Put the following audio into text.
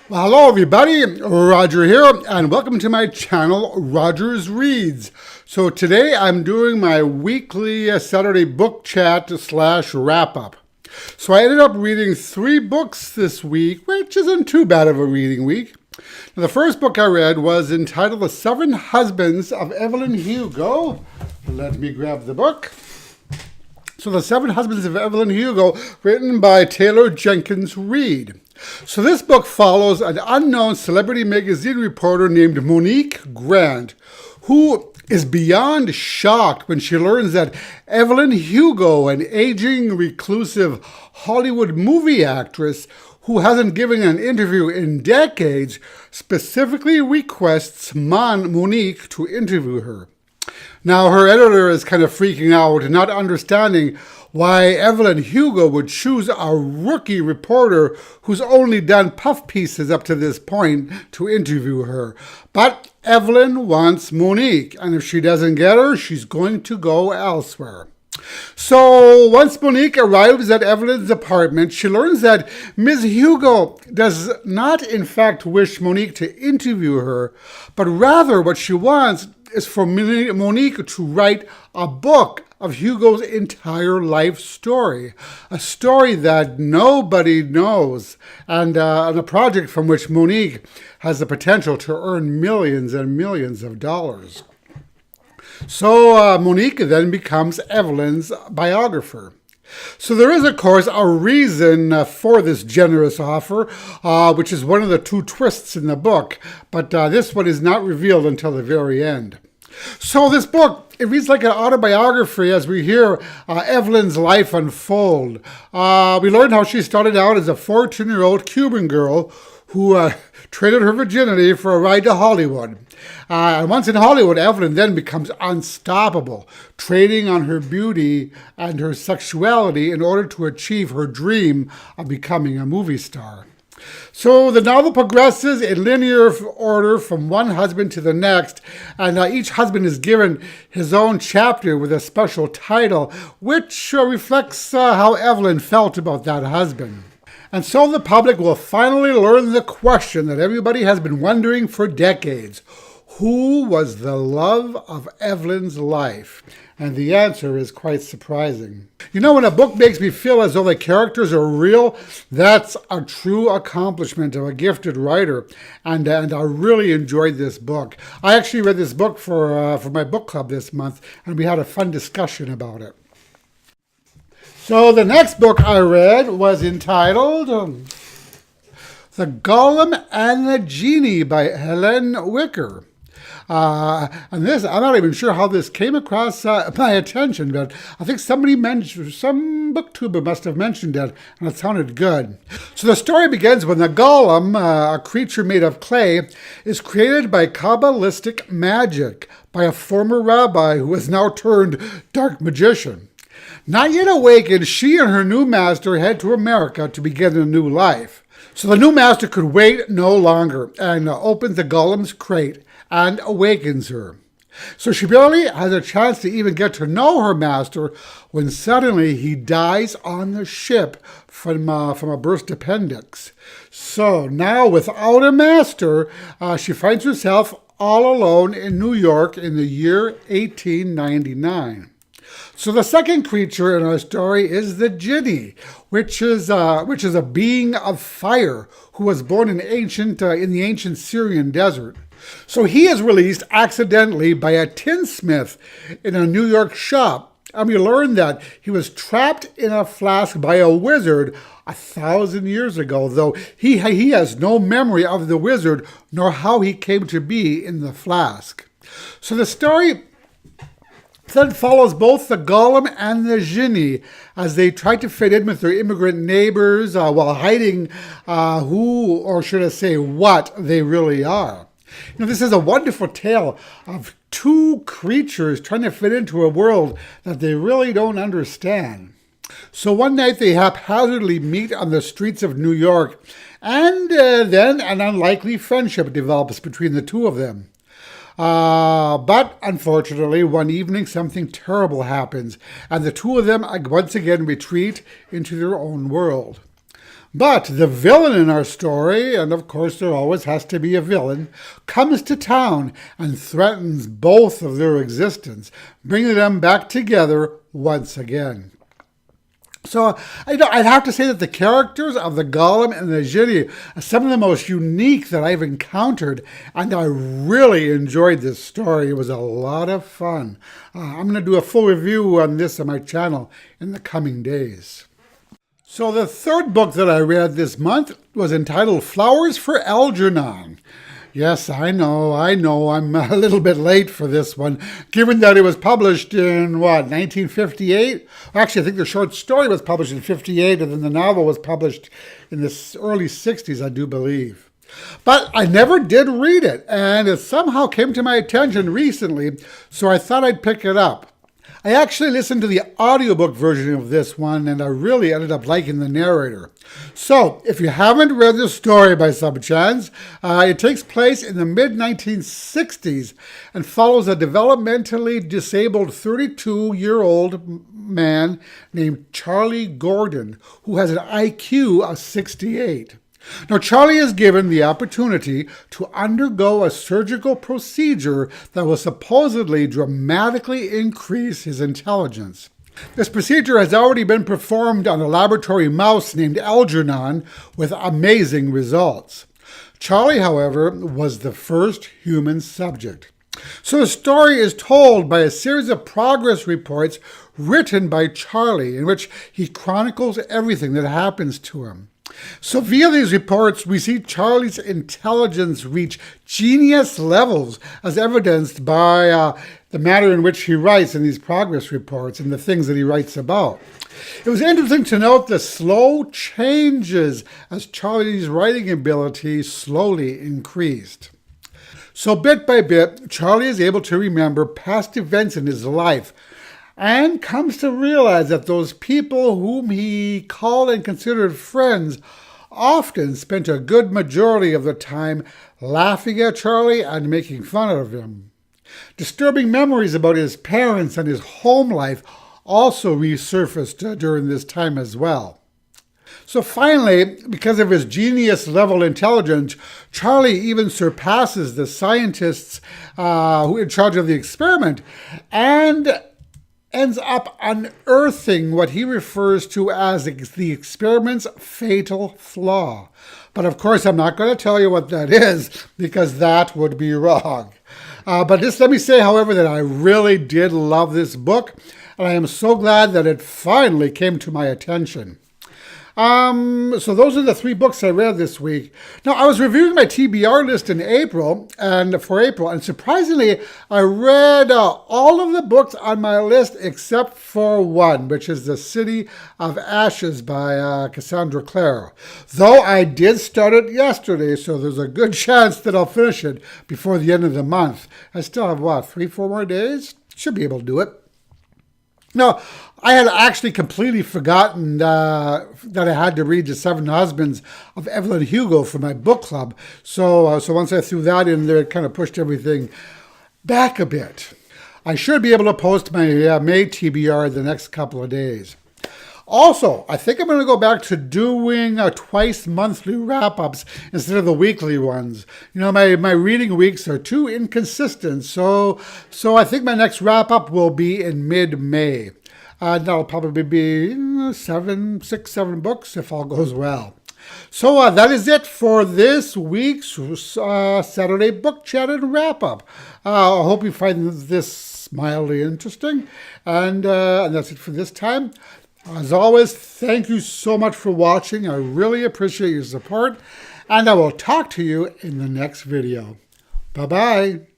Well, hello everybody, Roger here, and welcome to my channel, Roger's Reads. So today I'm doing my weekly Saturday book chat / wrap-up. So I ended up reading 3 books this week, which isn't too bad of a reading week. Now, the first book I read was entitled The 7 Husbands of Evelyn Hugo. Let me grab the book. So The 7 Husbands of Evelyn Hugo, written by Taylor Jenkins Reid. So this book follows an unknown celebrity magazine reporter named Monique Grant, who is beyond shocked when she learns that Evelyn Hugo, an aging, reclusive Hollywood movie actress who hasn't given an interview in decades, specifically requests Monique to interview her. Now, her editor is kind of freaking out, not understanding why Evelyn Hugo would choose a rookie reporter who's only done puff pieces up to this point to interview her. But Evelyn wants Monique, and if she doesn't get her, she's going to go elsewhere. So once Monique arrives at Evelyn's apartment, she learns that Ms. Hugo does not in fact wish Monique to interview her, but rather what she wants is for Monique to write a book of Hugo's entire life story, a story that nobody knows, and a project from which Monique has the potential to earn millions and millions of dollars. So Monique then becomes Evelyn's biographer. So there is, of course, a reason for this generous offer, which is one of the 2 twists in the book, but this one is not revealed until the very end. So this book, it reads like an autobiography as we hear Evelyn's life unfold. We learn how she started out as a 14-year-old Cuban girl who traded her virginity for a ride to Hollywood. And once in Hollywood, Evelyn then becomes unstoppable, trading on her beauty and her sexuality in order to achieve her dream of becoming a movie star. So the novel progresses in linear order from one husband to the next, and each husband is given his own chapter with a special title, which reflects how Evelyn felt about that husband. And so the public will finally learn the question that everybody has been wondering for decades. Who was the love of Evelyn's life? And the answer is quite surprising. You know, when a book makes me feel as though the characters are real, that's a true accomplishment of a gifted writer. And I really enjoyed this book. I actually read this book for my book club this month, and we had a fun discussion about it. So the next book I read was entitled The Golem and the Jinni by Helen Wicker. And this, I'm not even sure how this came across my attention, but I think somebody mentioned, some booktuber must have mentioned it, and it sounded good. So the story begins when the golem, a creature made of clay, is created by Kabbalistic magic by a former rabbi who is now turned dark magician. Not yet awakened, she and her new master head to America to begin a new life. So the new master could wait no longer and opens the golem's crate and awakens her. So she barely has a chance to even get to know her master when suddenly he dies on the ship from a burst appendix. So now without a master, she finds herself all alone in New York in the year 1899. So the second creature in our story is the Jinni, which is a being of fire who was born in the ancient Syrian desert. So he is released accidentally by a tinsmith in a New York shop, and we learn that he was trapped in a flask by a wizard 1,000 years ago, though he has no memory of the wizard nor how he came to be in the flask. So the story then follows both the golem and the Jinni as they try to fit in with their immigrant neighbors while hiding who, or should I say, what they really are. You know, this is a wonderful tale of 2 creatures trying to fit into a world that they really don't understand. So one night they haphazardly meet on the streets of New York, and then an unlikely friendship develops between the 2 of them. But unfortunately, one evening something terrible happens, and the 2 of them once again retreat into their own world. But the villain in our story, and of course there always has to be a villain, comes to town and threatens both of their existence, bringing them back together once again. So I'd have to say that the characters of the Golem and the Jinni are some of the most unique that I've encountered, and I really enjoyed this story. It was a lot of fun. I'm going to do a full review on this on my channel in the coming days. So the third book that I read this month was entitled Flowers for Algernon. Yes, I know, I'm a little bit late for this one, given that it was published in, 1958? Actually, I think the short story was published in 58, and then the novel was published in the early 60s, I do believe. But I never did read it, and it somehow came to my attention recently, so I thought I'd pick it up. I actually listened to the audiobook version of this one, and I really ended up liking the narrator. So, if you haven't read the story by some chance, it takes place in the mid-1960s and follows a developmentally disabled 32-year-old man named Charlie Gordon, who has an IQ of 68. Now, Charlie is given the opportunity to undergo a surgical procedure that will supposedly dramatically increase his intelligence. This procedure has already been performed on a laboratory mouse named Algernon with amazing results. Charlie, however, was the first human subject. So the story is told by a series of progress reports written by Charlie, in which he chronicles everything that happens to him. So via these reports, we see Charlie's intelligence reach genius levels, as evidenced by the manner in which he writes in these progress reports and the things that he writes about. It was interesting to note the slow changes as Charlie's writing ability slowly increased. So bit by bit, Charlie is able to remember past events in his life, and comes to realize that those people whom he called and considered friends often spent a good majority of the time laughing at Charlie and making fun of him. Disturbing memories about his parents and his home life also resurfaced during this time as well. So finally, because of his genius-level intelligence, Charlie even surpasses the scientists who are in charge of the experiment, and ends up unearthing what he refers to as the experiment's fatal flaw. But of course, I'm not going to tell you what that is, because that would be wrong. But just let me say, however, that I really did love this book, and I am so glad that it finally came to my attention. So those are the three books I read this week. Now, I was reviewing my TBR list in April, and surprisingly, I read all of the books on my list except for one, which is The City of Ashes by Cassandra Clare. Though I did start it yesterday, so there's a good chance that I'll finish it before the end of the month. I still have, 3-4 more days? Should be able to do it. Now, I had actually completely forgotten that I had to read The Seven Husbands of Evelyn Hugo for my book club. So once I threw that in there, it kind of pushed everything back a bit. I should be able to post my May TBR in the next couple of days. Also, I think I'm going to go back to doing twice monthly wrap-ups instead of the weekly ones. You know, my reading weeks are too inconsistent, so I think my next wrap-up will be in mid-May. That'll probably be 6-7 books if all goes well. So that is it for this week's Saturday Book Chat and Wrap-Up. I hope you find this mildly interesting, and that's it for this time. As always, thank you so much for watching. I really appreciate your support, and I will talk to you in the next video. Bye-bye.